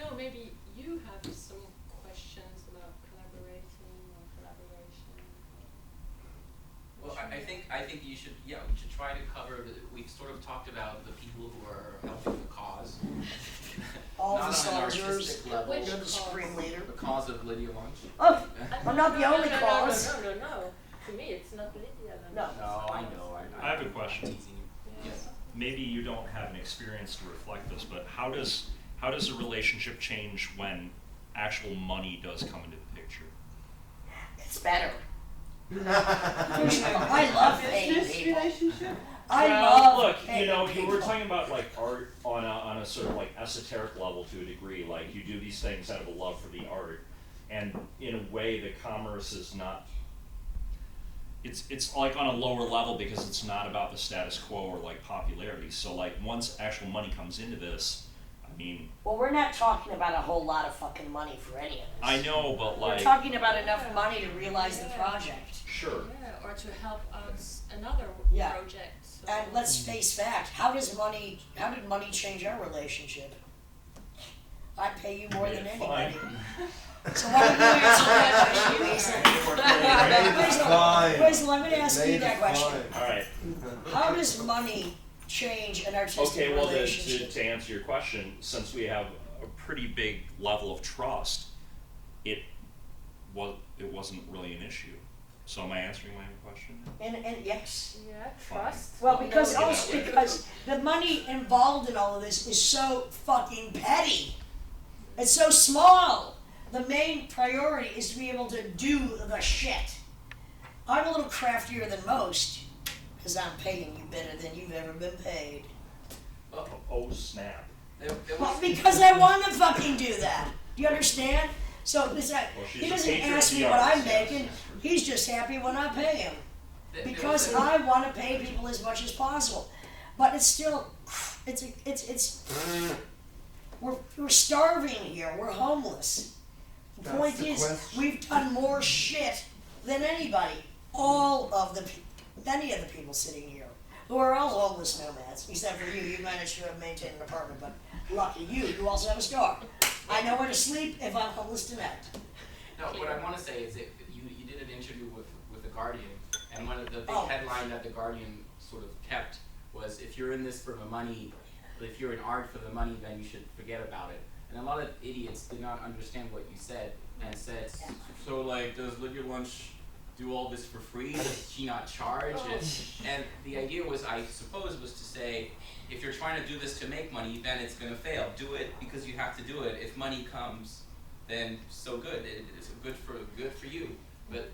know, maybe you have some questions about collaborating or collaboration. Well, I think we should try to cover. We've sort of talked about the people who are helping the cause. All Not the on an soldiers, artistic level. Which you're the cause? Supreme Leader. The cause of Lydia Lunch. Oh, I'm not the only cause. No. To me, it's not Lydia. No. No, I know. I have a question. I'm teasing you. Yes. Maybe you don't have an experience to reflect this, but how does a relationship change when actual money does come into the picture? It's better. I love paying people. Relationship? I Well, love look, paying people. we're talking about like art on a sort of like esoteric level to a degree. Like you do these things out of a love for the art, and in a way, the commerce is not. It's like on a lower level because it's not about the status quo or like popularity. So like once actual money comes into this, I mean. Well, we're not talking about a whole lot of fucking money for any of this. I know, but like. We're talking about enough money to realize the project. Sure. Yeah, or to help out another project. So. And let's face fact, how did money change our relationship? I pay you more than anybody. So why don't you answer that question, Weasel, I'm going to ask you that question. All right. How does money change an artistic relationship? To answer your question, since we have a pretty big level of trust, it wasn't really an issue. So am I answering my own question? And yes. Yeah, trust. Well, because the money involved in all of this is so fucking petty. It's so small. The main priority is to be able to do the shit. I'm a little craftier than most, because I'm paying you better than you've ever been paid. Oh snap. Well, because I want to fucking do that. Do you understand? So he doesn't ask me what I'm making. He's just happy when I pay him. Because I want to pay people as much as possible. But it's still, we're starving here. We're homeless. The point is, we've done more shit than anybody. Many of the people sitting here, who are all homeless nomads, except for you. You managed to maintain an apartment, but lucky you also have a star. I know where to sleep if I'm homeless tonight. No, what I want to say is that you did an interview with The Guardian, and one of the big headline that The Guardian sort of kept was, if you're in this for the money, if you're in art for the money, then you should forget about it. And a lot of idiots did not understand what you said, and said, so like, does Lydia Lunch do all this for free? Does she not charge? And the idea was, I suppose, was to say, if you're trying to do this to make money, then it's going to fail. Do it because you have to do it. If money comes, then so good. It's good for you. But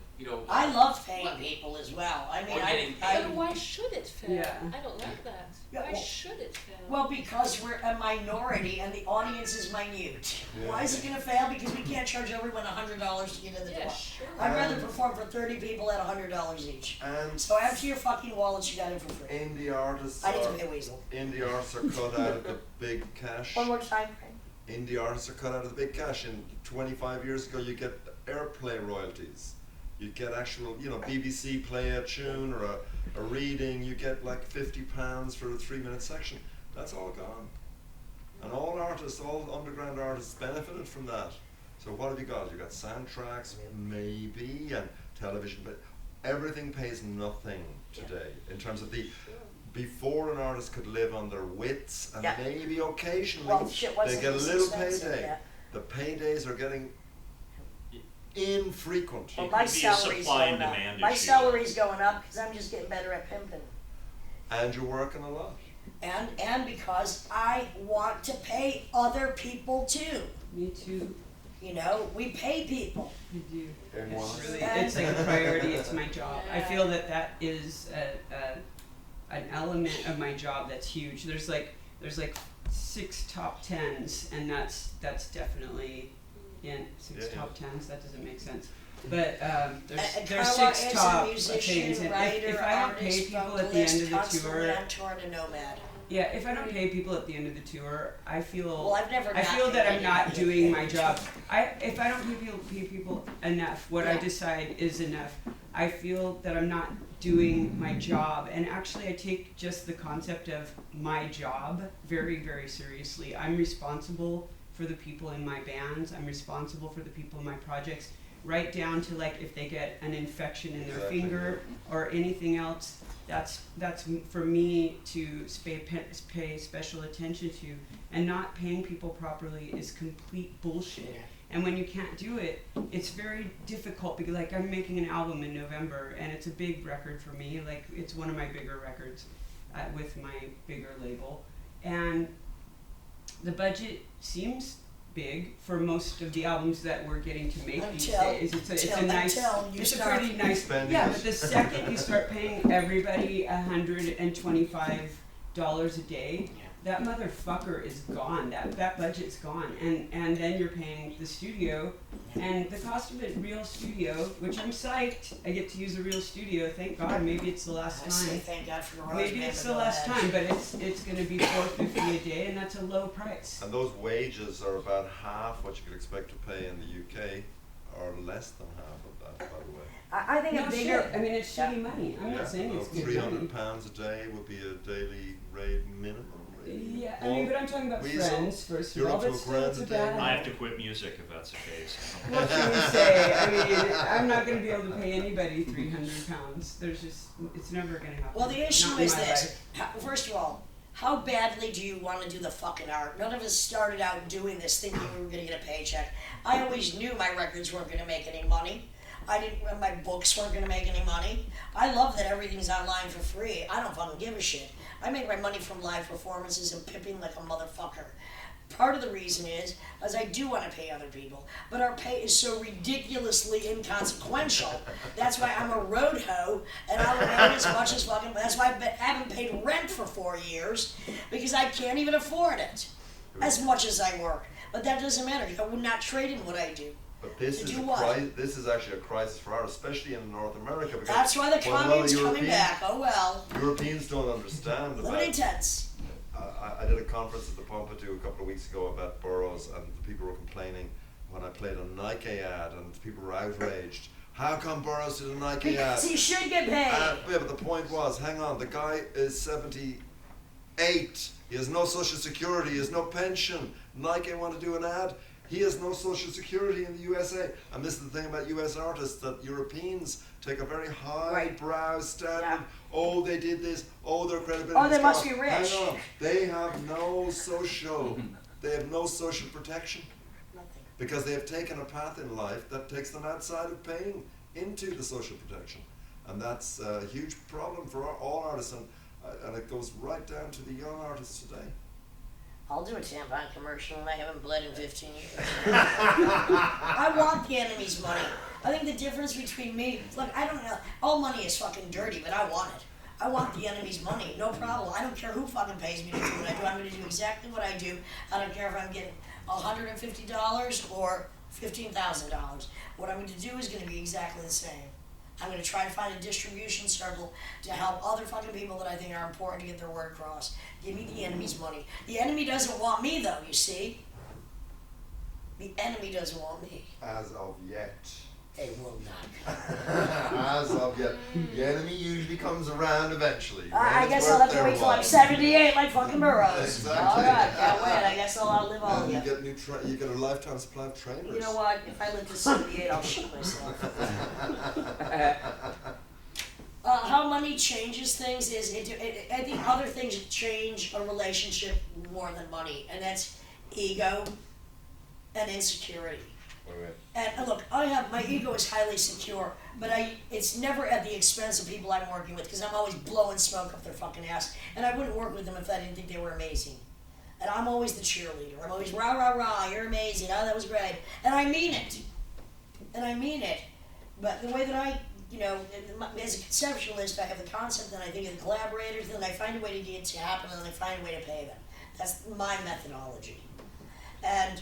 I love paying people as well. I mean, but why should it fail? Yeah. I don't like that. Why should it fail? Well, because we're a minority and the audience is minute. Yeah. Why is it going to fail? Because we can't charge everyone $100 to get in the door. Sure. I'd rather perform for 30 people at $100 each. And so empty your fucking wallets, you got it for free. Indie artists I need to pay Weasel. Indie artists are cut out of the big cash. One more time, Frank. Indie artists are cut out of the big cash. And 25 years ago, you get airplay royalties. You get actual, BBC play a tune or a reading. You get like £50 for a 3-minute section. That's all gone. And all underground artists benefited from that. So what have you got? You got soundtracks, maybe, and television, but everything pays nothing today in terms of before an artist could live on their wits and maybe occasionally they get a little payday. Yeah. The paydays are getting infrequent. Well, my salary's going up. My salary's going up because I'm just getting better at pimping. And you're working a lot. And because I want to pay other people too. Me too. We pay people. You do. It's like a priority. It's my job. I feel that is an element of my job that's huge. There's like 6 top 10s, and that's definitely. Top 10s, that doesn't make sense. But there's 6 top things, and if I don't pay people at the end of the tour, if I don't pay people at the end of the tour, I feel that I'm not doing my job. If I don't pay people enough, what I decide is enough. I feel that I'm not doing my job, and actually I take just the concept of my job very, very seriously. I'm responsible for the people in my bands. I'm responsible for the people in my projects, right down to like if they get an infection in their finger or anything else. That's for me to pay special attention to, and not paying people properly is complete bullshit. And when you can't do it, it's very difficult because like I'm making an album in November and it's a big record for me. Like it's one of my bigger records with my bigger label, and the budget seems big for most of the albums that we're getting to make these days. It's a pretty nice. Yeah, but the second you start paying everybody $125 a day, that motherfucker is gone. That budget's gone, and then you're paying the studio, and the cost of a real studio, which I'm psyched. I get to use a real studio. Thank God. Maybe it's the last time. Thank God for the Maybe it's the last time, but it's going to be $450 a day, and that's a low price. And those wages are about half what you could expect to pay in the UK, or less than half of that, by the way. I think a bigger. I mean, it's shitty money. I'm not saying it's good money. £300 a day would be a daily rate minimum. Yeah, I mean, but I'm talking about friends first of all. But still, it's a bad. I have to quit music if that's the case. What can you say? I mean, I'm not going to be able to pay anybody £300. There's just, it's never going to happen. Well, the issue is this. First of all, how badly do you want to do the fucking art? None of us started out doing this thinking we were going to get a paycheck. I always knew my records weren't going to make any money. My books weren't going to make any money. I love that everything's online for free. I don't fucking give a shit. I make my money from live performances and pimping like a motherfucker. Part of the reason is I do want to pay other people, but our pay is so ridiculously inconsequential. That's why I'm a road hoe, and I'll remain as much as fucking. That's why I haven't paid rent for 4 years, because I can't even afford it, as much as I work. But that doesn't matter. I would not trade in what I do. But this is actually a crisis for art, especially in North America. Because that's why the commune's coming back. Oh well. Europeans don't understand about. Limited tense. I did a conference at the Pompidou a couple of weeks ago about boroughs, and the people were complaining when I played a Nike ad, and people were outraged. How come boroughs did a Nike ad? Because he should get paid. Yeah, but the point was, hang on, the guy is 78. He has no social security. He has no pension. Nike want to do an ad. He has no social security in the USA. And this is the thing about US artists, that Europeans take a very high brow standard. Yeah. Oh, they did this. Oh, their credibility. Oh, they must be rich. Hang on. They have no social protection. Nothing. Because they have taken a path in life that takes them outside of paying into the social protection. And that's a huge problem for all artists. And it goes right down to the young artists today. I'll do a tampon commercial and I haven't bled in 15 years. I want the enemy's money. I think the difference between me, look, I don't know, all money is fucking dirty, but I want it. I want the enemy's money, no problem. I don't care who fucking pays me to do what I do. I'm going to do exactly what I do. I don't care if I'm getting $150 or $15,000. What I'm going to do is going to be exactly the same. I'm going to try to find a distribution circle to help other fucking people that I think are important to get their word across. Give me the enemy's money. The enemy doesn't want me, though, you see? The enemy doesn't want me. As of yet. They will not. As of yet. The enemy usually comes around eventually. I guess I'll have to wait till I'm 78 like fucking Burroughs. Exactly. Alright, can't wait. I guess I'll outlive all of you. You get a lifetime supply of trainers. You know what? If I live to 78, I'll shoot myself. How money changes things is, I think other things change a relationship more than money, and that's ego and insecurity. Right. And look, my ego is highly secure, but it's never at the expense of people I'm working with, because I'm always blowing smoke up their fucking ass, and I wouldn't work with them if I didn't think they were amazing. And I'm always the cheerleader. I'm always rah rah rah, you're amazing, oh that was great, and I mean it. But the way that I, as a conceptualist, I have the concept, and I think of the collaborators, then I find a way to get it to happen, and then I find a way to pay them. That's my methodology. And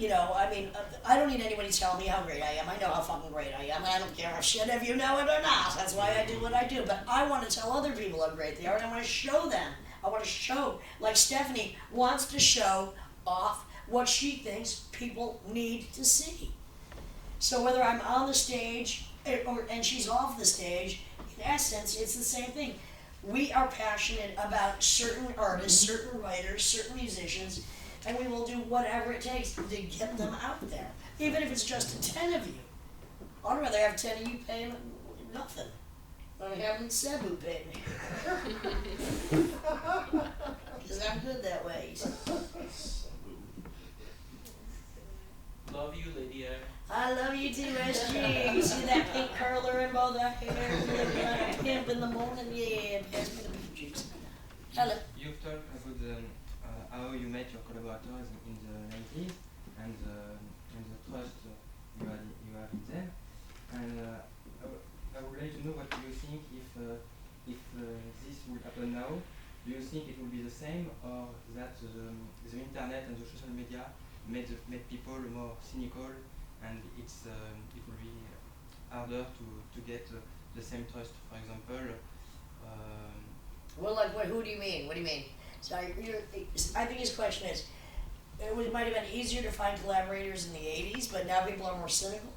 I don't need anybody telling me how great I am. I know how fucking great I am. I don't care if shit if you know it or not. That's why I do what I do. But I want to tell other people how great they are, and I want to show them. I want to show, like Stephanie wants to show off what she thinks people need to see. So whether I'm on the stage and she's off the stage, in essence, it's the same thing. We are passionate about certain artists, certain writers, certain musicians, and we will do whatever it takes to get them out there. Even if it's just 10 of you. I'd rather have 10 of you paying nothing than having Cebu pay me. Because I'm good that way. Love you, Lydia. I love you too, SG. You see that pink curler in both our hair? Looking like a pimp in the morning? Yeah, pass me the pink juice. Hello. You've talked about how you met your collaborators in the 90s and the trust you have in them. And I would like to know what you think if this will happen now. Do you think it will be the same, or that the internet and the social media made people more cynical, and it will be harder to get the same trust? For example, Well, like, who do you mean? What do you mean? Sorry, I think his question is, it might have been easier to find collaborators in the 80s, but now people are more cynical?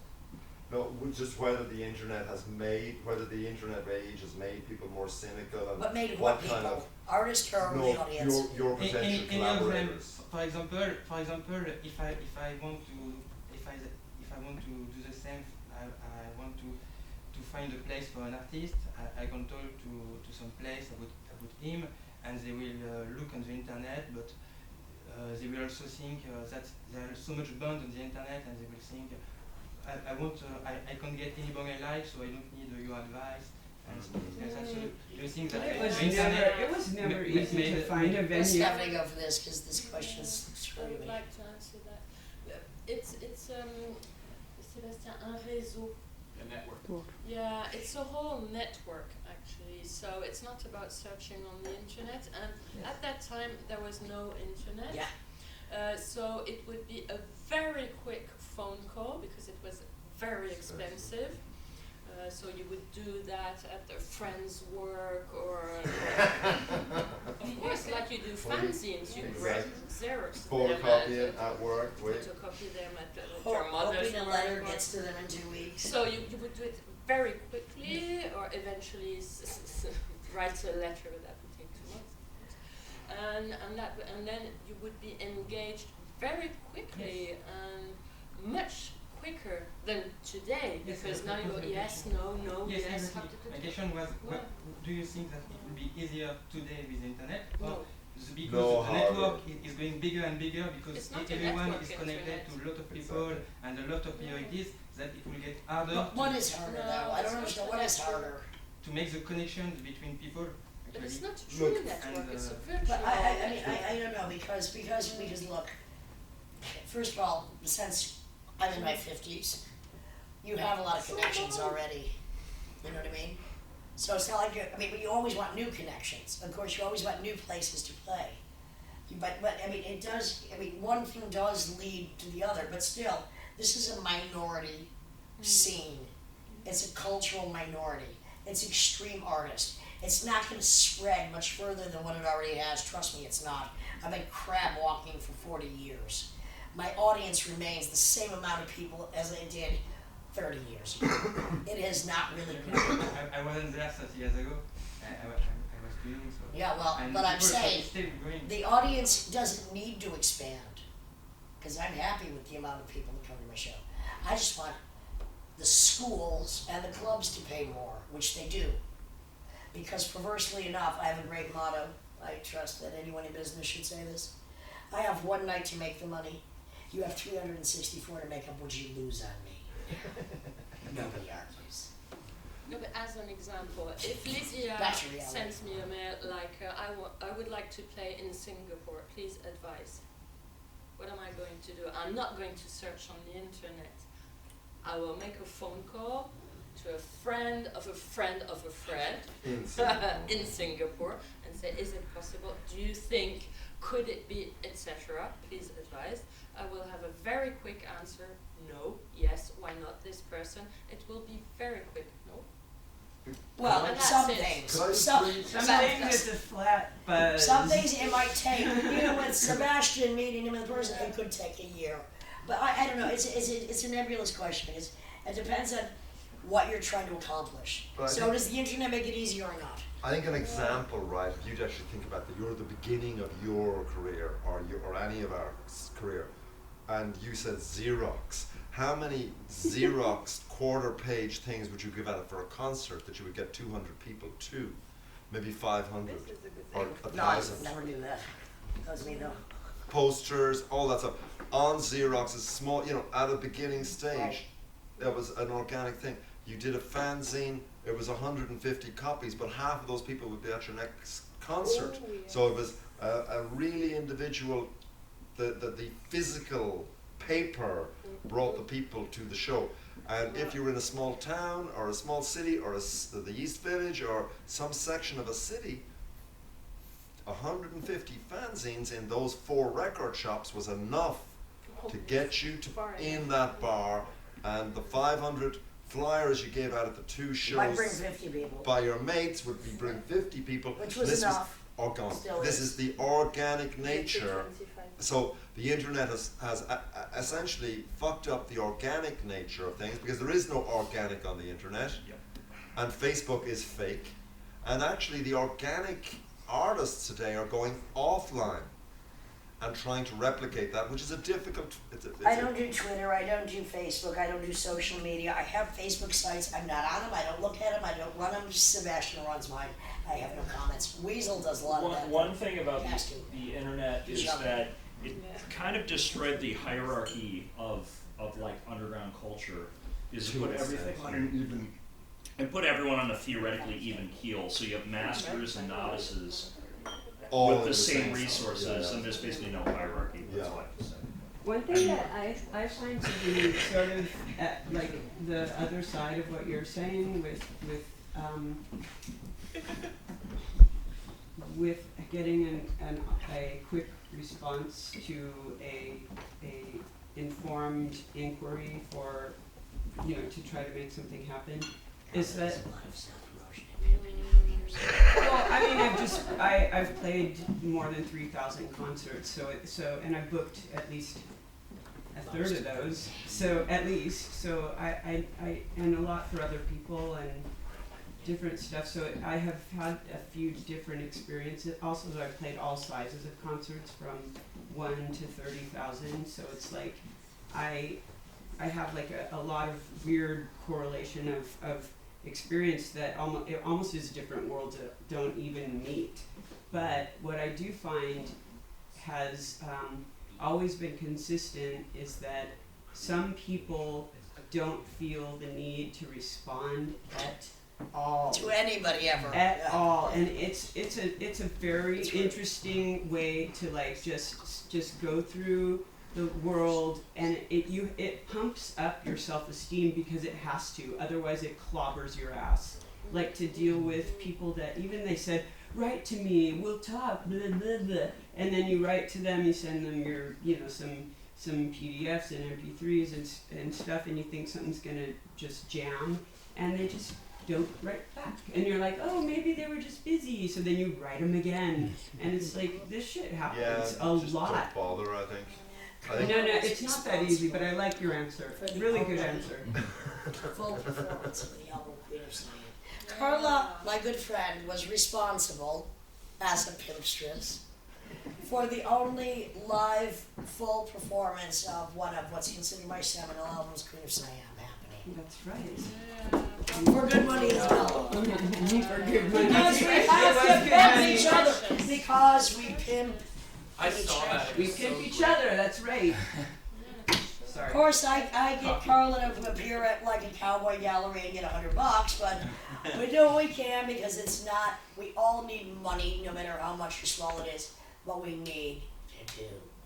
No, just whether the internet age has made people more cynical, and But made what people? kind of Artists or the audience? your potential any of them. collaborators. For example, if I want to do the same, I want to find a place for an artist. I can talk to some place about him, and they will look on the internet, but they will also think that there is so much bond on the internet, and they will think, I can't get any bong I like, so I don't need your advice. And things like that. So do you think that It was never easy to find a Let's venue. definitely go for this, because this question is I screwing would me. like to answer that. It's Sébastien, un réseau. A network. Yeah, it's a whole network actually. So it's not about searching on the internet. And at that time there was no internet. Yeah. So it would be a very quick phone call because it was very expensive. So you would do that at a friend's work, or of course, like you do fanzines, you print Xerox Photocopy it at work, photocopy them at your mother's Hoping a work. letter or- gets to them in 2 weeks. So you would do it very quickly, or eventually write a letter that would take 2 months. And then you would be engaged very quickly and much quicker than today, Yes, because yes, now you go yes, yes, no, yes, yes. exactly. My question was, do you think that it will be easier today with the internet, or No. because No, the network is going bigger and bigger, because It's not a everyone network, is connected internet. to a lot of people and a lot of priorities, that it will get harder But what is harder No, though? I it's don't not understand. the What is network. harder? to make the connections between people. But it's Actually, not a true Look, network, and, it's a uh, virtual But I network. don't know, because look, first of all, since I'm in my 50s, you have a lot of connections already. You know what I mean? So it's not like you always want new connections. Of course, you always want new places to play. But it does. One thing does lead to the other. But still, this is a minority scene. It's a cultural minority. It's extreme artist. It's not going to spread much further than what it already has. Trust me, it's not. I've been crab walking for 40 years. My audience remains the same amount of people as it did 30 years ago. It has not really grown. I wasn't there 30 years ago. I was doing so. Yeah, well, And but I'm people saying still growing. the audience doesn't need to expand, because I'm happy with the amount of people that come to my show. I just want the schools and the clubs to pay more, which they do. Because perversely enough, I have a great motto. I trust that anyone in business should say this. I have one night to make the money. You have 364 to make up what you lose on me. Nobody argues. No, but as an example, if Lydia That's reality. sends me a mail like, I would like to play in Singapore, please advise. What am I going to do? I'm not going to search on the internet. I will make a phone call to a friend of a friend of a friend in Singapore. in Singapore and say, is it possible? Do you think, could it be, etc.? Please advise. I will have a very quick answer. No, yes, why not this person? It will be very quick. No. Well, And that's some it. things. Could I Some bring- Some some- things it's a flat buzz. Some things it might take, with Sébastien meeting him in person, it could take a year. But I don't know, it's a nebulous question. It depends on what you're trying to accomplish. But I So think- does the internet make it easier or not? I think an example, right, if you'd actually think about that, you're at the beginning of your career or any of our career, and you said Xerox. How many Xerox quarter-page things would you give out for a concert that you would get 200 people to? Maybe 500 or 1,000. Never do that. That was me though. Posters, all that stuff. On Xerox, is small, at a beginning stage, Right. it was an organic thing. You did a fanzine, it was 150 copies, but half of those people would be at your next concert. Oh, yeah. So it was a really individual, the physical paper brought the people to the show. And if you were in a small town or a small city or the East Village or some section of a city, 150 fanzines in those 4 record shops was enough to get you to in that bar, and the 500 flyers you gave out at the 2 Might bring shows 50 people. by your mates would be bring 50 people. Which was This enough. Organic. Still This is. is the organic nature. So the internet has essentially fucked up the organic nature of things, because there is no organic on the internet, Yep. and Facebook is fake. And actually the organic artists today are going offline and trying to replicate that, which is a difficult. I don't do Twitter, I don't do Facebook, I don't do social media. I have Facebook sites, I'm not on them, I don't look at them, I don't run them. Sebastian runs mine. I have no comments. Weasel does a lot of that. One thing about Has to. the internet is Shut up. that it kind of destroyed the hierarchy of like underground culture. Is to put everything and put everyone on a theoretically even keel. So you have masters and novices All with in the same stuff. resources, Yeah. and there's basically no hierarchy. That's Yeah. what I have to say. One thing that I find to be sort of like the other side of what you're saying with getting a quick response to a informed inquiry for, to try to make something happen, is that, well, I mean, I've played more than 3,000 concerts, and I've booked at least a third of those, so at least, so I and a lot for other people and different stuff, so I have had a few different experiences. Also, I've played all sizes of concerts from 1 to 30,000, so it's like I have like a lot of weird correlation of experience that almost is different worlds that don't even meet. But what I do find has always been consistent is that some people don't feel the need to respond at all. To anybody ever. At all, and it's a very interesting way to like just go through the world, and it pumps up your self-esteem because it has to, otherwise it clobbers your ass. Like to deal with people that even they said, write to me, we'll talk, blah blah blah, and then you write to them, you send them your some PDFs and MP3s and stuff, and you think something's gonna just jam, and they just don't write back, and you're like, oh, maybe they were just busy, so then you write them again, and it's like this shit happens a just lot. don't bother, I think. No, it's not that easy, but I like your answer. Really good answer. Full performance of the album Queen of Science. Carla, my good friend, was responsible as a pimpstress for the only live full performance of one of what's considered my seminal albums, Queen of Siam, happening. That's right. For good money as well. For good money. Because we have to pimp each other. Because we pimp. I saw that. It We was pimp so each great. other, that's right. Of Sorry. course, I get Carla to appear at like a cowboy gallery and get $100, but we do what we can because it's not. We all need money, no matter how much or small it is. But we need to do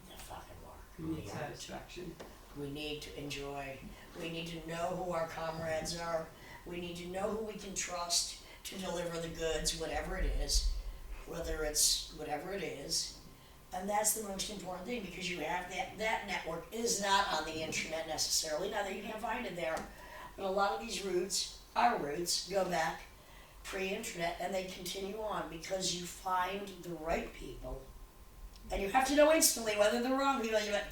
the fucking work. We need satisfaction. We need to enjoy. We need to know who our comrades are. We need to know who we can trust to deliver the goods, whatever it is, whether it's whatever it is. And that's the most important thing, because you have that network is not on the internet necessarily. Now that you can't find it there, but a lot of these roots, our roots, go back pre-internet, and they continue on because you find the right people, and you have to know instantly whether they're wrong people. You went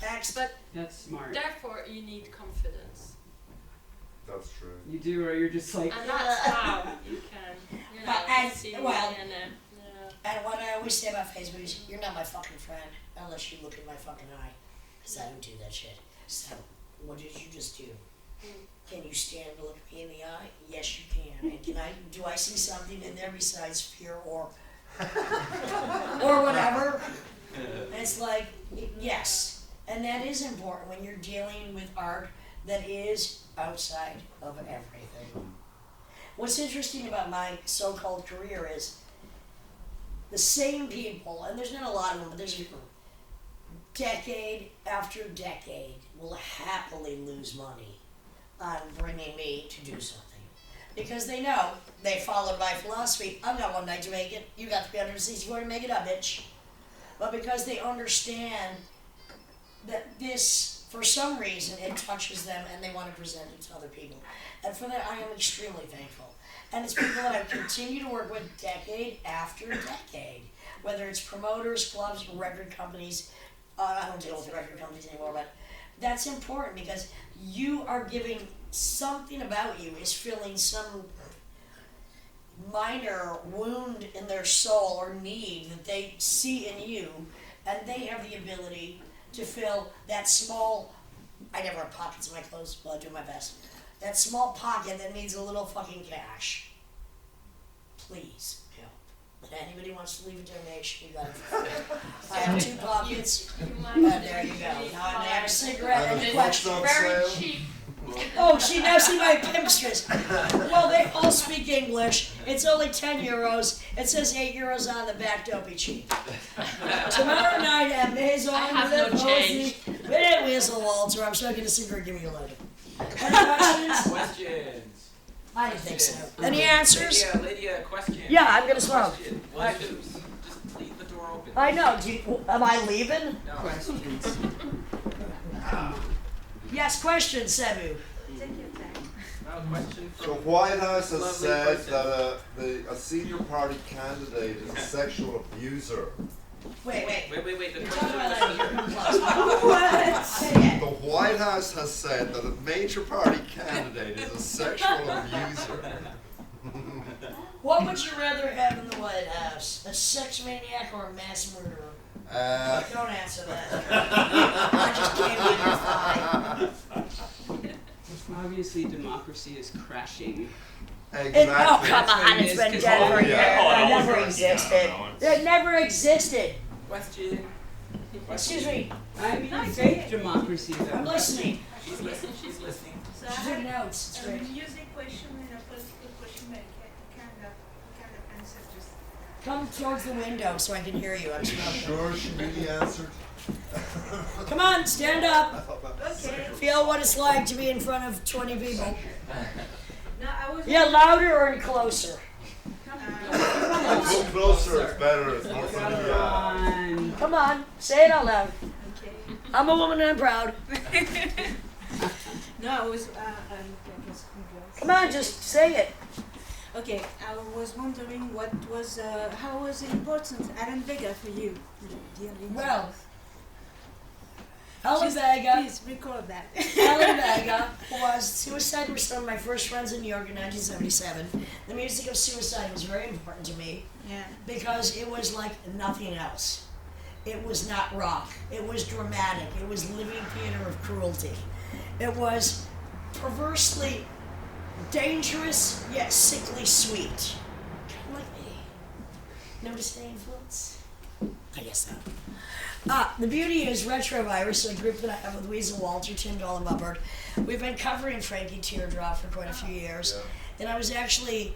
next. But That's smart. therefore, you need confidence. That's true. You do, or you're just like. And that's how you can, you know, And, see well, and and what I always say about Facebook is, you're not my fucking friend unless you look in my fucking eye. Because I don't do that shit. So, what did you just do? Can you stand to look me in the eye? Yes, you can. And do I see something in there besides fear or whatever? And it's like, yes. And that is important when you're dealing with art that is outside of everything. What's interesting about my so-called career is the same people, and there's not a lot of them, but there's decade after decade will happily lose money on bringing me to do something. Because they know, they followed my philosophy, I've got one night to make it, you got 364 to make it up, bitch. But because they understand that this, for some reason, it touches them and they want to present it to other people. And for that, I am extremely thankful. And it's people that I continue to work with decade after decade. Whether it's promoters, clubs, record companies. I don't deal with record companies anymore, but that's important because you are giving something about you, is filling some minor wound in their soul or need that they see in you, and they have the ability to fill that small, I never have pockets in my clothes, but I do my best, that small pocket that needs a little fucking cash. Please help. If anybody wants to leave a donation, you got it. I have 2 pockets, and there you go. Now I have a cigarette and a question. very cheap. Oh, now see my pimpstress. Well, they all speak English. It's only 10 euros. It says 8 euros on the back. Don't be cheap. Tomorrow night at Maison I have no change. with a whistle, Walter. I'm smoking a cigarette. Give me your lighter. Any questions? Questions. I didn't think so. Any answers? Lydia, question. Yeah, I'm gonna smoke. Question. Well, just leave the door open. I know. Am I leaving? No. Questions. Yes, question, Sebu. No, question The from White House has lovely said person. that a senior party candidate is a sexual abuser. Wait. Wait. The You're question talking about was that What? Say it. The White House has said that a major party candidate is a sexual abuser. What would you rather have in the White House? A sex maniac or a mass murderer? Don't answer that. I just can't identify. Obviously, democracy is crashing. Exactly. Oh, come That's what on, it it's is, been 'cause dead all- for years. yeah. Oh, It it never always existed. no, It never existed. question. Excuse me, I mean, fake democracy, I'm though. listening. She's listening. She's listening. So She I took have notes. It's a great. music question and a political question, but I kind of answer just. Come towards the window so I can hear you. I'm smoking. Sure, she really answered. Come on, stand up. I thought that was Okay. Feel what it's like to be in front of 20 people. No, I was. Yeah, louder or closer. Go closer, it's better. It's more Come funny. on. Come on, say it out loud. Okay. I'm a woman and I'm proud. No, I was. Come on, just say it. Okay, I was wondering what was how was it important Alan Vega for you, dear Lindsay? Well, Alan Just Vega. Please record that. Alan Vega was suicide was some of my first friends in New York in 1977. The music of suicide was very important to me Yeah. because it was like nothing else. It was not rock. It was dramatic. It was living theater of cruelty. It was perversely dangerous yet sickly sweet. Kind of like me. Notice the influence? I guess so. The beauty is Retrovirus, a group that I have with Weasel Walter, Tim Doll, and Muppert. We've been covering Frankie Teardrop for quite a few years. Yeah. And I was actually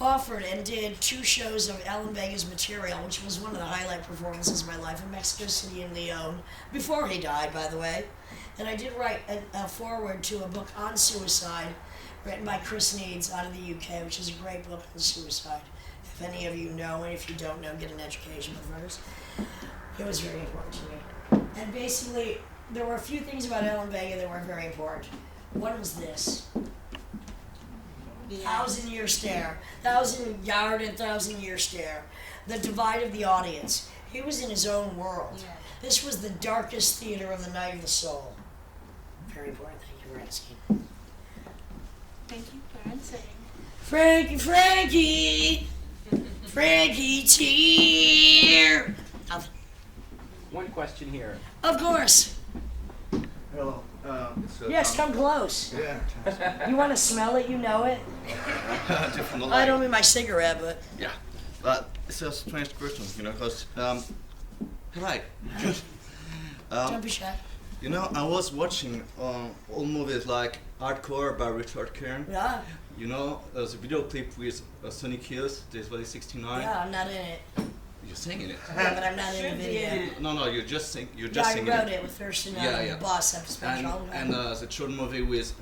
offered and did 2 shows of Alan Vega's material, which was one of the highlight performances of my life in Mexico City and Leon, before he died, by the way. And I did write a foreword to a book on suicide, written by Chris Needs out of the UK, which is a great book on suicide. If any of you know, and if you don't know, get an education first. It was very important to me. And basically, there were a few things about Alan Vega that were very important. One was this. 1,000-year stare. 1,000-yard and 1,000-year stare. The divide of the audience. He was in his own world. Yeah. This was the darkest theater of the night of the soul. Very important, thank you for asking. Thank you for answering. Frankie cheer. One question here. Of course. Hello. Yes, come close. Yeah. You want to smell it? You know it. Different I don't mean my cigarette, but Yeah. But it's a strange question, because hi. don't be shy. I was watching old movies like Hardcore by Richard Kern. Yeah, There's a video clip with Sonic Youth, this was 69. yeah, I'm not in it. You're singing it. Yeah, but I'm not in the Should be video. in it. No, you're just singing. You're Yeah, just I singing wrote it. it with Thurston Yeah, and yeah. the boss at Spanish all the And time. the short movie with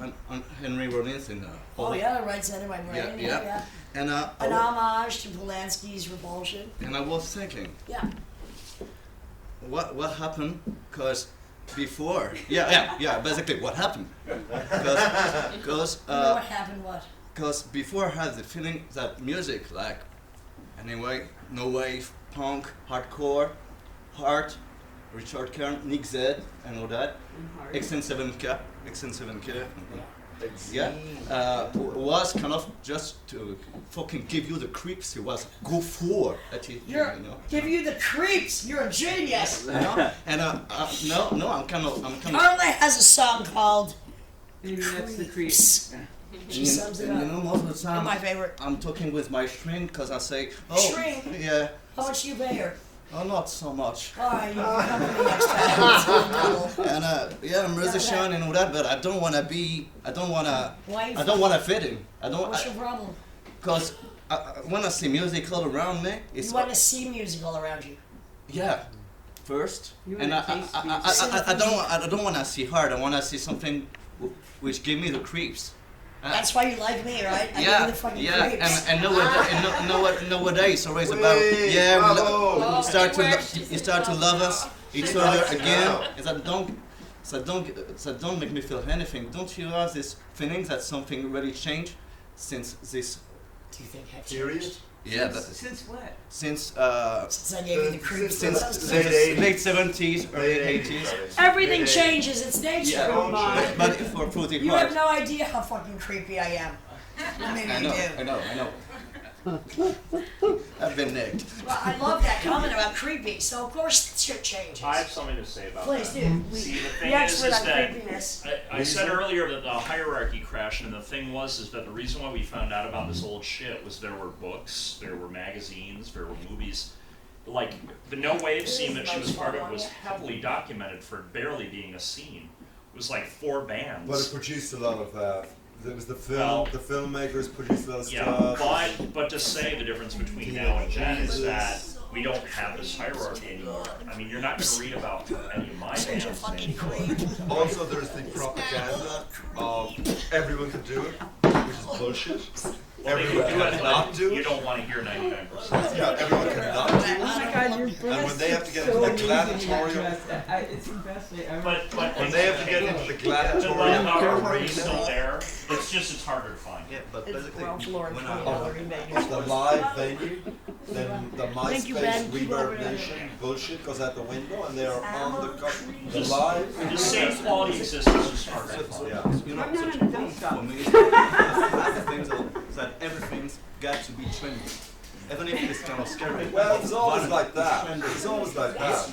Henry Rollins in Oh yeah, right side of my brain. Yeah. And An homage to Polanski's Repulsion. and I was thinking, Yeah. what happened? Because before, basically what happened? Because What happened? What? before I had the feeling that music, like, anyway, no wave, punk, hardcore, hard, Richard Kern, Nick Z, and all that, XN7K, was kind of just to fucking give you the creeps. It was go for at it, Give you the creeps. You're a genius. And no, I'm kind of. Carla has a song called Maybe that's the creep. Creeps. She sums it up. Most of the You're time, my favorite. I'm talking with my shrink because I say, Shrink? Yeah. How much do you pay her? Oh, not so much. All right, you can come to me next time. And I'm a musician and all that, but I don't wanna fit in. What's your problem? Because when I see music all around me, it's You want to see music all around you. yeah, first, You and wanna taste music. I don't wanna see hard. I wanna see something which give me the creeps. That's why you like me, right? I give you the fucking creeps. and nowadays it's always about you start to love us each other again. And that don't make me feel anything. Don't you have this feeling that something really changed since this? Do you think I've Period? changed? Yeah, Since what? since Since I gave you the creeps. since late 70s, early 80s. Everything changes. It's nature. Yeah, Come on. but for fruity You have heart. no idea how fucking creepy I am. Well, maybe I you know. do. I've been nicked. Well, I love that comment about creepy. So of course shit changes. I have something to say about Please that. do. See, the The thing expert is on that creepiness. I said earlier that the hierarchy crashed, and the thing is that the reason why we found out about this old shit was there were books, there were magazines, there were movies. Like, the No Wave scene that she was part of was heavily documented for barely being a scene. It was like 4 bands. But it produced a lot of there was the film, Well, the filmmakers produced a lot of Yeah, stuff. but to say the difference between now and then is that we don't have this hierarchy anymore. I mean, you're not going to read about any of my Such a bands fucking anymore. creep. Also, there's the propaganda of everyone can do it, which is bullshit. Well, they Everyone can do it, cannot but do you it. don't want to hear 99%. Yeah, everyone cannot do it. Oh my god, your breasts when they have to get so into the amazing, that gladiatorial- dress. It's the best thing ever. But When they have to get into the the gladiatorial power arena, is still there. It's harder to find. Yeah, but It's basically, Ralph Lauren when of the live venue, then the Thank you, MySpace Ben. Keep over Reverb there. Nation bullshit goes out the window, and they're on the live. The same quality existence is harder to find. Yeah. Don't stop. for me, that's the thing that everything's got to be trendy. Even if it's kind of scary. Well, it's always But like that. trendy. It's always like that.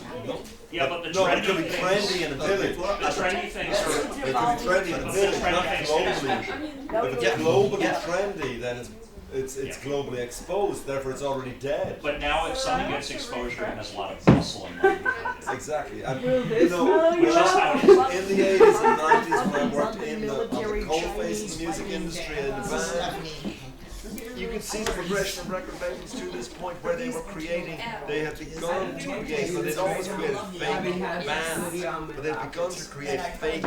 Yeah, but the No, it could trendy be things, trendy in a village. the trendy things are, It could be trendy in a village, not globally. If it's globally trendy, then it's Yeah. globally exposed. Therefore, it's already dead. but now if something gets exposure and has a lot of muscle and money behind it. Exactly. And Will you this know, smell Which is how it is. in the 80s and 90s when I worked on the coalface of the music industry in the band, you could see the progression of record labels to this point where they were creating, they had begun to create, but they'd always created fake bands, but they'd begun to create fake,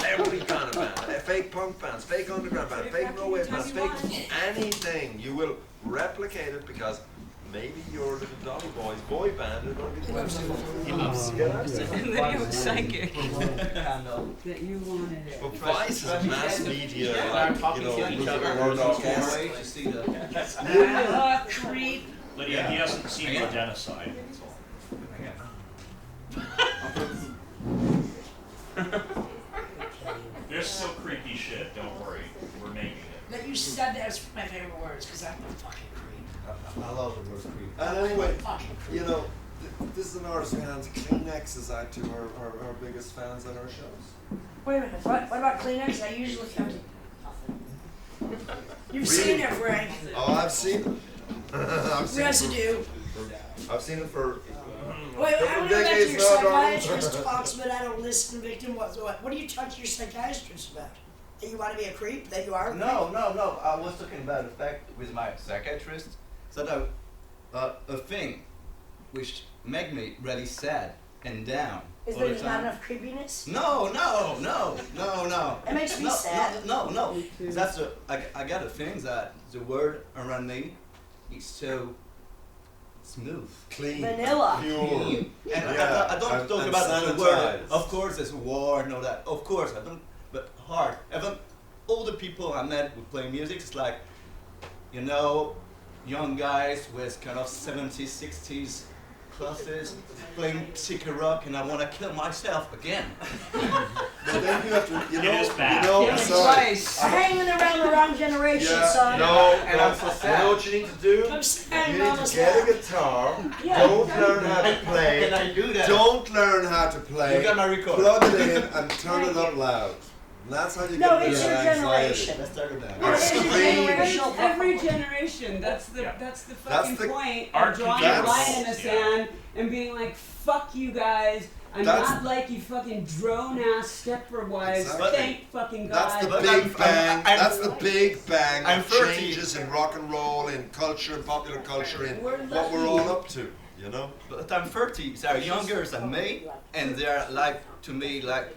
every kind of band, fake punk bands, fake underground bands, fake no wave bands, fake anything. You will replicate it because maybe your little Dolly Boys boy band is going to be the most And then he was psychic. That you wanted it. But Vice is mass media, Yeah, like, talking you know, to each music other. word Can't orchestra. wait to see the. Creep. Lydia, he hasn't seen the genocide. There's still creepy shit, don't worry. We're making it. that you said that is my favorite words, because I'm a fucking creep. I love the word creep. And anyway, you know, this is an artist who hands Kleenexes out to our biggest fans at our shows. Wait a minute, what about Kleenex? I usually come to nothing. You've seen it, Frank. Oh, I've seen it. Residue. I've seen it for Wait, I couple want to go back to decades your now, darling. psychiatrist talks, but I don't listen, victim. What do you talk to your psychiatrist about? That you want to be a creep? That you are a creep? No. I was talking about the fact with my psychiatrist that a thing which made me really sad and down. Is all there the not time. enough creepiness? No. It makes me sad. No. That's I got a thing that the world around me is so smooth, clean, Vanilla. pure. And I don't talk and about the sanitized. word. Of course, there's war and all that. Of course, I don't. But hard. Even all the people I met who play music, it's like, you know, young guys with kind of 70s, 60s clothes playing psycho rock, and I want to kill myself again. But then you have to, you It know, is bad. you know, Yeah, sorry. twice. Hanging around the wrong generation, Yeah, son. no, And I'm so sad. You know what you need to do? I'm saying, You need Mama's to get a left. guitar. Yeah. Don't learn how to play. And I do that. Don't learn how to play. You got my record. Plug it in and turn it up loud. And that's how you No, get it's rid of your anxiety. generation. Let's start with that. Or It's your scream. generational Every problem. generation. That's the Yeah. that's the That's fucking the- point Art of drawing a controls. line in the sand and being like, "Fuck you guys." I'm That's- not like you fucking drone ass Stepford wives. Exactly. Thank fucking God. That's the But big I'm- bang. I'm- That's the big bang I'm of 30. changes in rock and roll, in culture, in popular culture, in We're what we're lucky. all up to. You know. But I'm 30. They're younger than me, and they're like to me like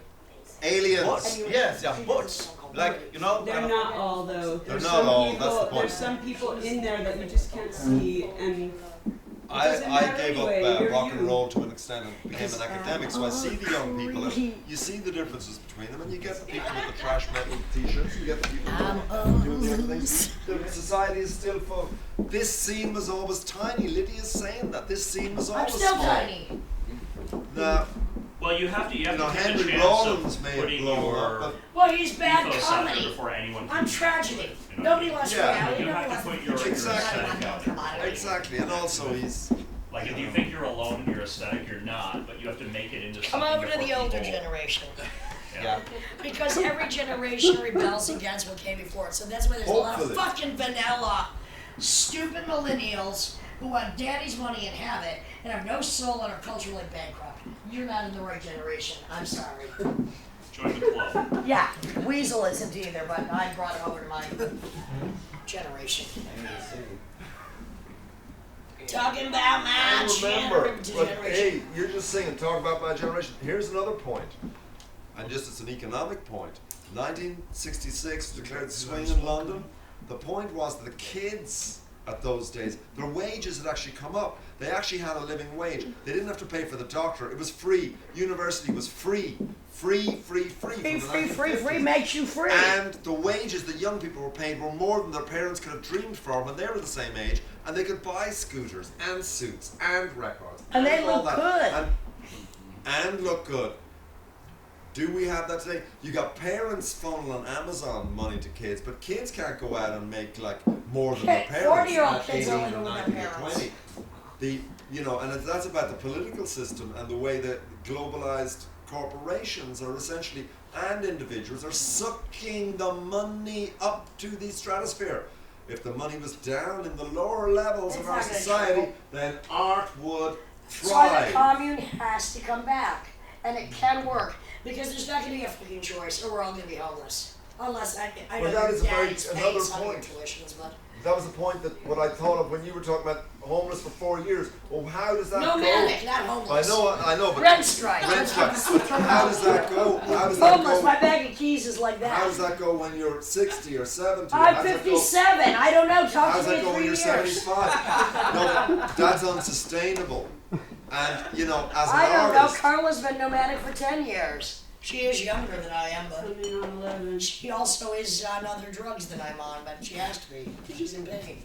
Aliens. bots. Yes, they're bots. Like you know. They're not all though. There's not some all, people. that's the point. There's some people in there that you just can't see, and doesn't I matter gave anyway, up you're rock and you. roll to an extent and became an academic, so I see the young people and you see the differences between them, and you get the people with the thrash metal t-shirts, you get the people doing the other things. The society is still full. This scene was always tiny. Lydia's saying that. This scene was I'm always still small. tiny. Now, Well, you have to you know, take Henry the chance Rollins of may have putting blown up, your but Well, he's bad ethos out there comedy. before anyone I'm can. tragedy. You know, Nobody wants Yeah. reality. You Nobody have to wants put your Exactly. aesthetic out there. exactly, and also he's. Like if you think you're alone in your aesthetic, you're not, but you have to make it into Come something over to before the older people- generation. Yeah. Because every generation rebels against what came before it. So that's why there's a lot of Hopefully. fucking vanilla, stupid millennials who want daddy's money and have it, and have no soul and are culturally bankrupt. You're not in the right generation. I'm sorry. Join the club. Yeah, Weasel isn't either, but I brought him over to my generation. Talking about my Remember, but generation. hey, you're just saying, talk about my generation. Here's another point, and just it's an economic point. 1966 declared swing in London. The point was that the kids at those days, their wages had actually come up. They actually had a living wage. They didn't have to pay for the doctor. It was free. University was free. Free. Free, from the free 1950s. makes you free. And the wages that young people were paid were more than their parents could have dreamed for when they were the same age, and they could buy scooters and suits and records And they all look that. And look good. Do we have that today? You got parents funneling Amazon money to kids, but kids can't go out and make like more than their parents. 40-year-old at kids 18 only or go with their 19 or parents. 20. That's about the political system and the way that globalized corporations are essentially, and individuals are sucking the money up to the stratosphere. If the money was down in the lower levels It's of our not gonna society, show. then art would That's why the thrive. commune has to come back. And it can work. Because there's not going to be a fucking choice, or we're all going to be homeless. Unless I Well, know that your is a very- dad's another paying some of your point. tuitions, but That was the point that what I thought of when you were talking about homeless for 4 years. Well, how does that go? nomadic, not homeless. I know, but Rent strike. rent strike. But how does that go? How does that Homeless, go? my bag of keys is like How does that. that go when you're 60 or 70? I'm How does that go- 57. I don't know. How Talk does to me that in go when 3 you're years. 75? No, that's unsustainable. And as an I don't know. artist, Carla's been nomadic for 10 years. She is younger than I am, but Coming on 11. she also is on other drugs than I'm on, but she has to be. She's in pain.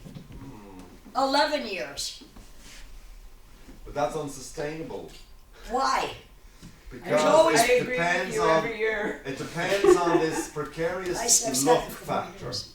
11 years. but that's unsustainable Why? because always- I it agree with depends you on every year. it depends on this I precarious said luck that for 4 factor. years.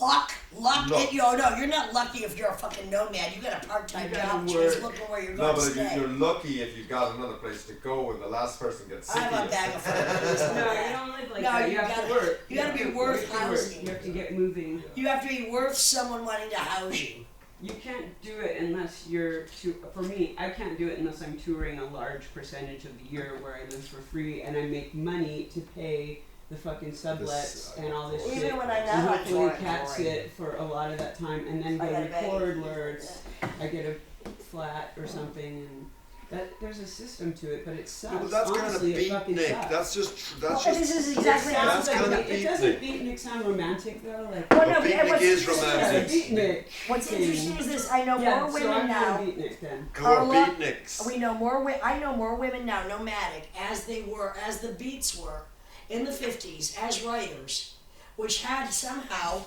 Luck. Luck. No, you're not lucky if you're a fucking nomad. You got a part-time You gotta job, work. just looking where you're No, going but to stay. you're lucky if you've got another place to go when the last person gets sick I have of a bag you. of photos. No, you don't live like No, that. you You have gotta- to work. you gotta be worth housing. You have to get moving. You have to be worth someone wanting to house you. You can't do it unless you're for me, I can't do it unless I'm touring a large percentage of the year where I live for free and I make money to pay the fucking sublets and all this Even shit. when I'm And not on hopefully tour, cat I'm sit for a lot of that time and then I go gotta pay. record where it's I get a flat or something and that there's a system to it, but it sucks. Yeah, but that's kind of Honestly, it fucking beatnik. sucks. That's just that's Well, just. this is exactly It how sounds That's like kind of it doesn't beatnik. beatnik sound romantic though, like Well, no, But but beatnik what's is interesting romantic. beatnik. What's thing. interesting is this: I know Yeah, more so women I'm now. doing beatnik then. Who are Carla, beatniks? We know more. I know more women now, nomadic, as they were, as the Beats were in the 50s, as writers, which had somehow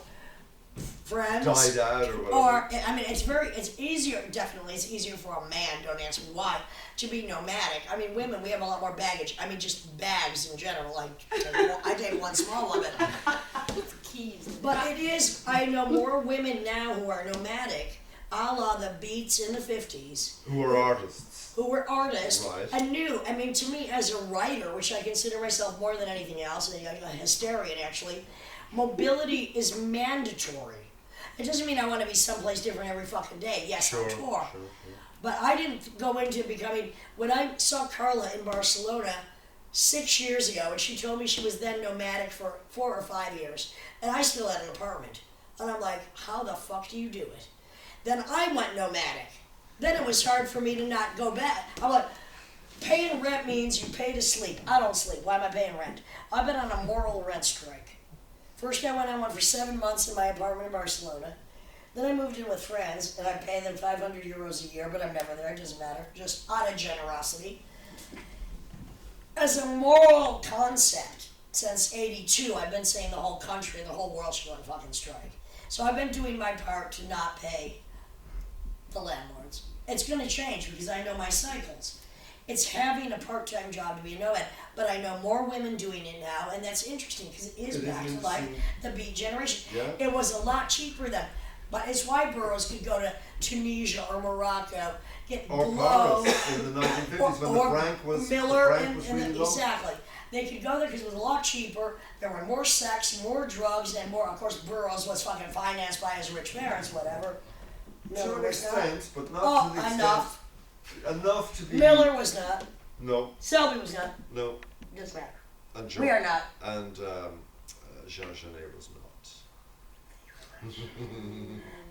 friends. Died out or whatever. Or I mean, it's easier. Definitely, it's easier for a man. Don't ask me why. To be nomadic. I mean, women, we have a lot more baggage. I mean, just bags in general. Like I take one small one, but Keys. But it is, I know more women now who are nomadic, a la the Beats in the 50s, Who are artists? who were artists, Right. and knew, I mean, to me as a writer, which I consider myself more than anything else, a hysterian actually, mobility is mandatory. It doesn't mean I want to be someplace different every fucking day. Yes, Sure, on tour. sure. But I didn't go into becoming, when I saw Carla in Barcelona 6 years ago, and she told me she was then nomadic for 4 or 5 years, and I still had an apartment. And I'm like, how the fuck do you do it? Then I went nomadic. Then it was hard for me to not go back. I'm like, paying rent means you pay to sleep. I don't sleep. Why am I paying rent? I've been on a moral rent strike. First I went on one for 7 months in my apartment in Barcelona. Then I moved in with friends, and I pay them 500 euros a year, but I'm never there. It doesn't matter. Just out of generosity. As a moral concept, since '82, I've been saying the whole country, the whole world should go on fucking strike. So I've been doing my part to not pay the landlords. It's going to change because I know my cycles. It's having a part-time job to be a nomad, but I know more women doing it now, and that's interesting because it is back to like the Beat generation. Yeah. It was a lot cheaper then, but it's why boroughs could go to Tunisia or Morocco, get Or blow, Paris in the 1950s when the franc was Miller the franc was really low. exactly. They could go there because it was a lot cheaper. There were more sex, more drugs, and more. Of course, boroughs was fucking financed by his rich parents, whatever. To Miller an was not. extent, but not Oh, to the extent. enough. Enough to be. Miller was not. No, Selby was not. no. Doesn't matter. And We are not. And Jean Genet was not.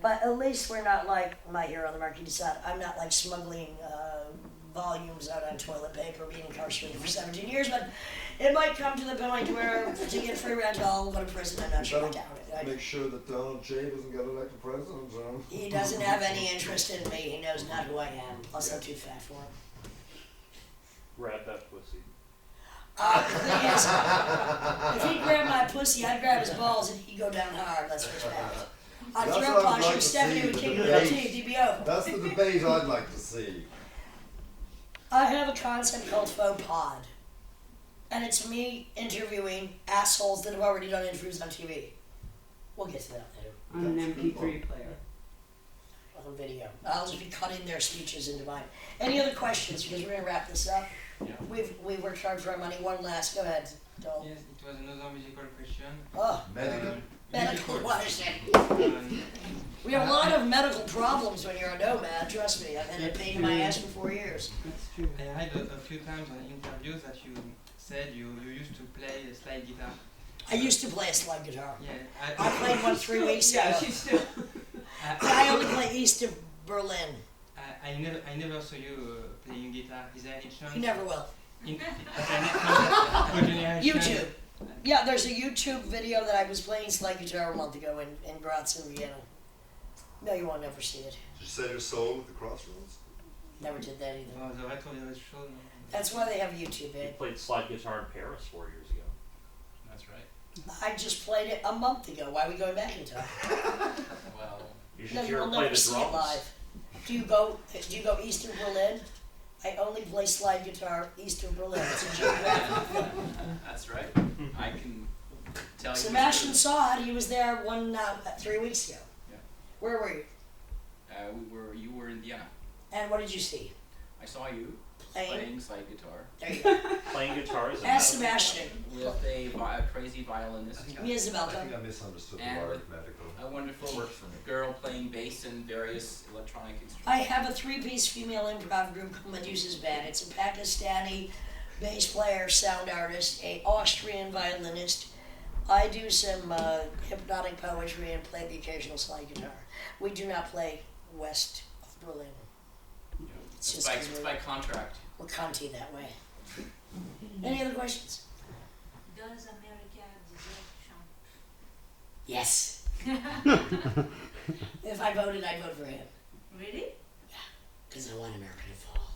But at least we're not like my hero, the Marquis de Sade. I'm not like smuggling volumes out on toilet paper, being incarcerated for 17 years. But it might come to the point where to get free rental, I'll go to prison. I'm not sure. I doubt it. Make sure that Donald J doesn't get elected president. He doesn't have any interest in me. He knows not who I am. Plus, I'm too fat for him. Grab that pussy. The thing is, if he grabbed my pussy, I'd grab his balls and he'd go down hard. Let's respect. I'd That's throw what I'd punch like him. to Stephanie see, would the kick me in the debate. teeth. He'd be over. That's the debate I'd like to see. I have a concept called faux pod. And it's me interviewing assholes that have already done interviews on TV. We'll get to that later. On an MP3 player. On video. I'll just be cutting their speeches into mine. Any other questions? Because we're going to wrap this up. Yeah. We've worked hard for our money. One last. Go ahead, Dole. Yes, it was another musical question. Oh, Medical. medical question. Um, We have a lot of medical problems when you're a nomad. Trust me. I've had a pain in my ass for 4 years. That's true. I heard a few times on interviews that you said you used to play a slide guitar. I used to play a slide guitar. Yeah, I played one 3 weeks ago. Yeah, she's still. I only play east of Berlin. I never saw you playing guitar. Is there any chance? You never will. YouTube. YouTube. Yeah, there's a YouTube video that I was playing slide guitar a month ago in Graz in Vienna. No, you won't never see it. Did you sell your soul at the crossroads? Never did that either. Oh, the retro show. No. That's why they have YouTube, He Ed. played slide guitar in Paris 4 years ago. That's right. I just played it a month ago. Why are we going back in time? Well, You should No, hear you'll him play never the see it drums. live. Do you go east of Berlin? I only play slide guitar east of Berlin. It's a geographic thing. that's right. I can tell you. Sebastian saw it. He was there 3 weeks ago. Yeah. Where were you? You were in Vienna. And what did you see? I saw you Playing? playing slide guitar There you go. Playing guitar is Ask Sebastian. with a crazy violinist. Me and I think Isabel. I misunderstood the And word with medical. a wonderful girl playing bass and various electronic instruments. I have a 3-piece female improv group called Medusa's Band. It's a Pakistani bass player, sound artist, a Austrian violinist. I do some hypnotic poetry and play the occasional slide guitar. We do not play west of Berlin. It's just 'cause It's by contract. we're cunty that way. Any other questions? Does America deserve Trump? Yes. If I voted, I'd vote for him. Really? Because I want America to fall.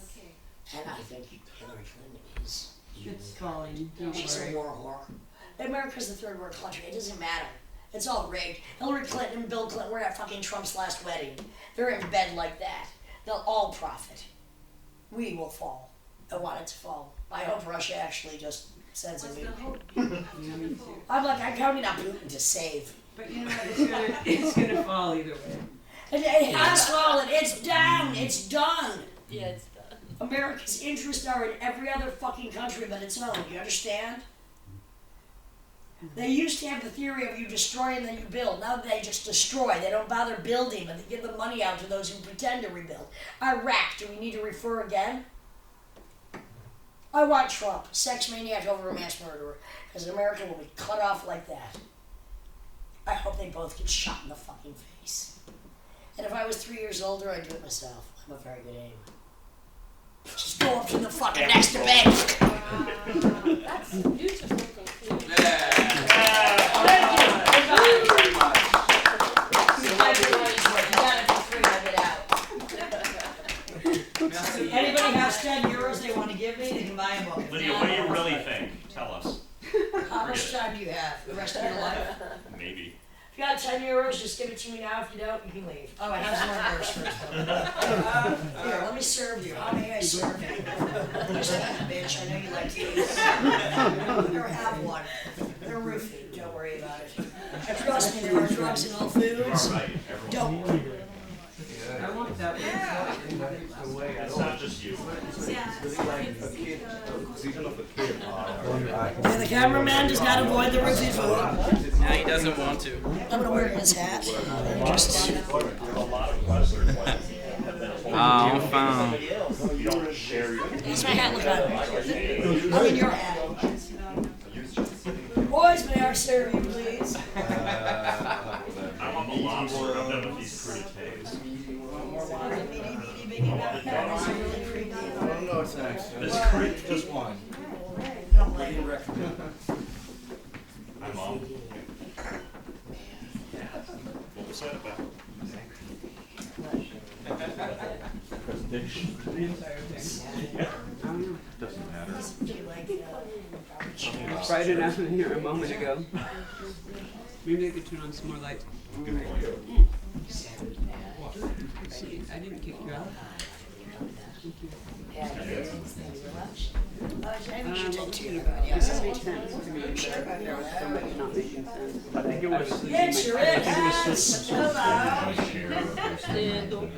Okay. And I think Hillary Clinton is It's falling. Don't She's a worry. war whore. America's the third world country. It doesn't matter. It's all rigged. Hillary Clinton and Bill Clinton were at fucking Trump's last wedding. They're in bed like that. They'll all profit. We will fall. I want it to fall. I hope Russia actually just sends a What's the nuke. hope? Yeah, me too. I'm counting on Putin to save. But you know what? It's gonna fall either way. It has fallen. It's down. It's done. Yeah, it's done. America's interests are in every other fucking country but its own. You understand? They used to have the theory of you destroy and then you build. Now they just destroy. They don't bother building, but they give the money out to those who pretend to rebuild. Iraq, do we need to refer again? I want Trump, sex maniac over a mass murderer, because America will be cut off like that. I hope they both get shot in the fucking face. And if I was 3 years older, I'd do it myself. I'm a very good aim. Just go up to the fucking next debate. That's a beautiful conclusion. Yeah. Thank you. Very much. Merci. Anybody has 10 euros they want to give me, they can buy a book. Lydia, what do you really think? Tell us. How much time do you have? The rest of your life? Maybe. If you got 10 euros, just give it to me now. If you don't, you can leave. Oh, I have some more first Here, let me serve you. How may I serve you? Just that, bitch. I know you like these. Or have one. They're roofied. Don't worry about it. Trust me, there are drugs in all You are foods. right. Everyone. Don't worry. I want that one. It's not just you. And the cameraman does not avoid the roofied food. No, he doesn't want to. I'm gonna wear his hat. And just, A lot of wrestlers have been told Enfin. you don't share your. what's my hat look like? I'm in your hat. Boys, may I serve you, please? I want the lobster. I'm done with these crudités. No, thanks. This crit. Just one. Don't let him. I'm on. What was that about? Presentation. The entire thing. Doesn't matter. I tried it out in here a moment ago. Maybe I could turn on some more lights. See, I didn't kick you out. Maybe we should take two. This doesn't make sense to me that there was so much not making sense. I think it was. Get your red hats. Hello. Et donc,